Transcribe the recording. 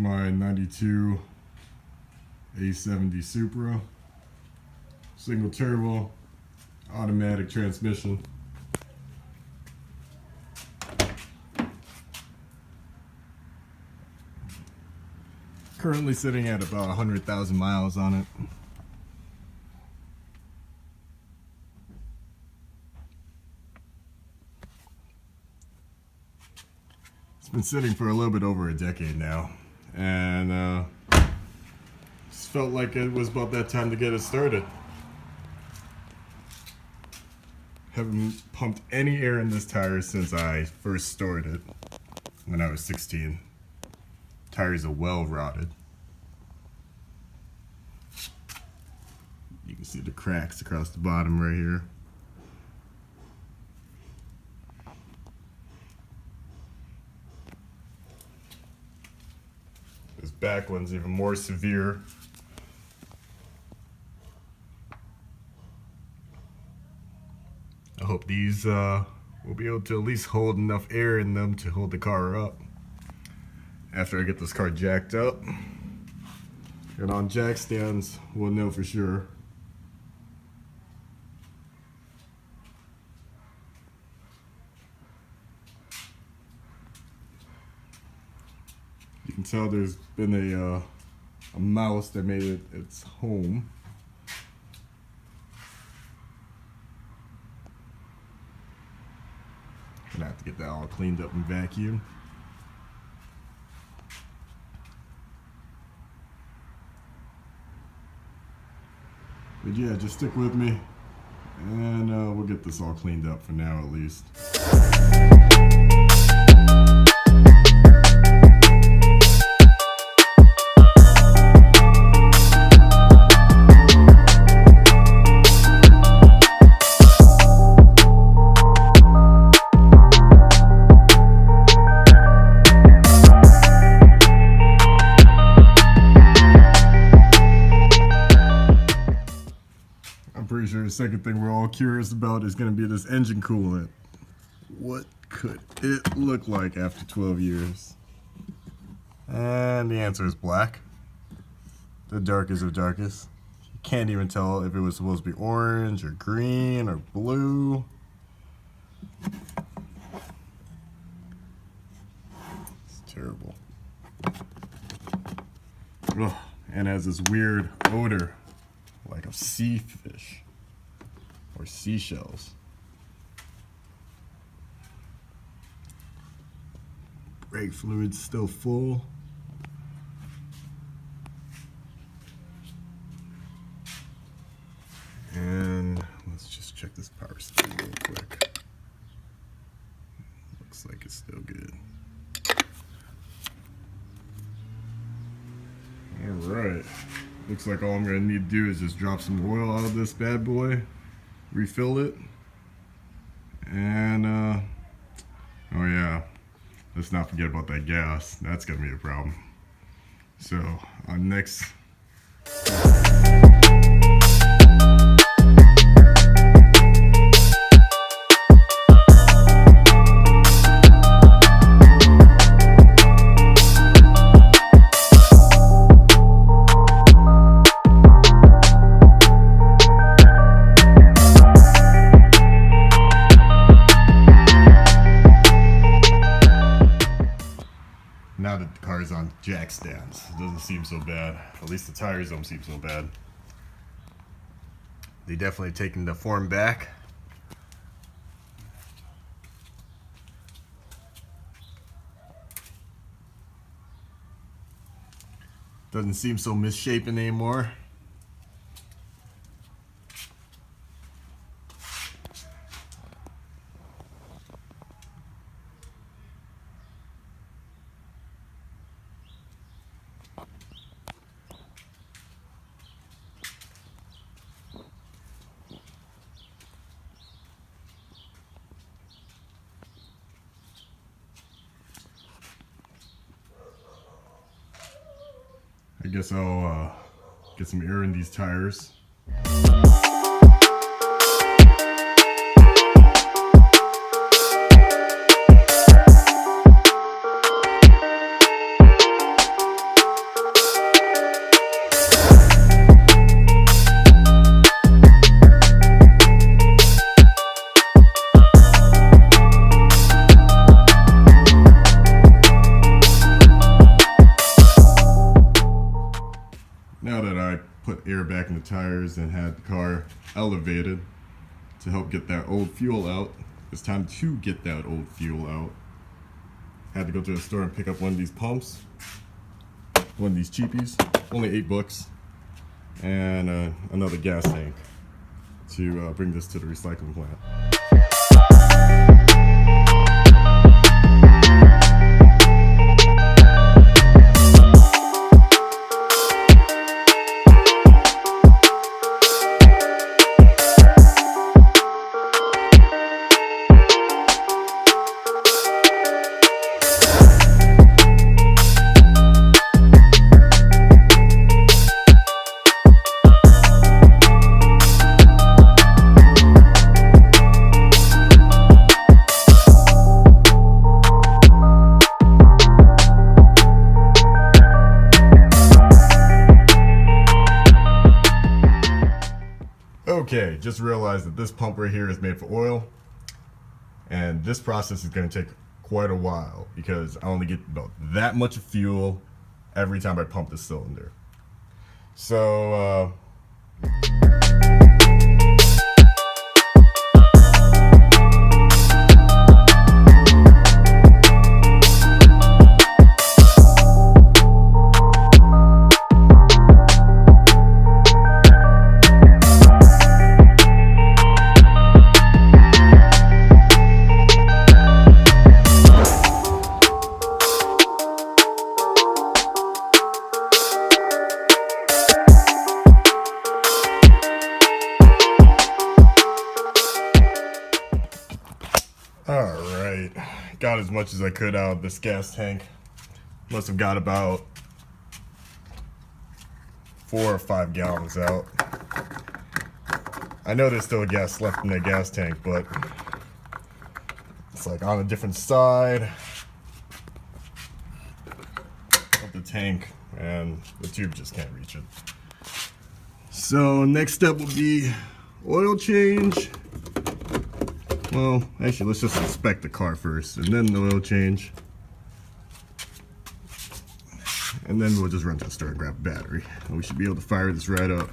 my 92 A70 Supra. Single turbo, automatic transmission. Currently sitting at about 100,000 miles on it. It's been sitting for a little bit over a decade now, and just felt like it was about that time to get it started. Haven't pumped any air in this tire since I first stored it when I was 16. Tires are well rotted. You can see the cracks across the bottom right here. This back one's even more severe. I hope these will be able to at least hold enough air in them to hold the car up after I get this car jacked up. And on jack stands, we'll know for sure. You can tell there's been a mouse that made it its home. Gonna have to get that all cleaned up and vacuumed. But yeah, just stick with me, and we'll get this all cleaned up for now at least. Pretty sure the second thing we're all curious about is going to be this engine coolant. What could it look like after 12 years? And the answer is black. The darkest of darkest. You can't even tell if it was supposed to be orange or green or blue. It's terrible. Ugh, and has this weird odor like of sea fish or seashells. Brake fluid's still full. And let's just check this power steering real quick. Looks like it's still good. Alright. Looks like all I'm going to need to do is just drop some oil out of this bad boy, refill it, and oh yeah, let's not forget about that gas. That's going to be a problem. So, next. Now that the car is on jack stands, it doesn't seem so bad. At least the tires don't seem so bad. They definitely taken the form back. Doesn't seem so misshapen anymore. I guess I'll get some air in these tires. the tires and had the car elevated to help get that old fuel out. It's time to get that old fuel out. Had to go to the store and pick up one of these pumps, one of these cheapies, only $8, and another gas tank to bring this to the recycling plant. Okay, just realized that this pump right here is made for oil, and this process is going to take quite a while because I only get about that much fuel every time I pump the cylinder. So alright, got as much as I could out of this gas tank. Must have got about 4 or 5 gallons out. I know there's still gas left in the gas tank, but it's like on a different side of the tank, and the tube just can't reach it. So next step will be oil change. Well, actually, let's just inspect the car first, and then the oil change. And then we'll just run to the store and grab a battery. And we should be able to fire this right up.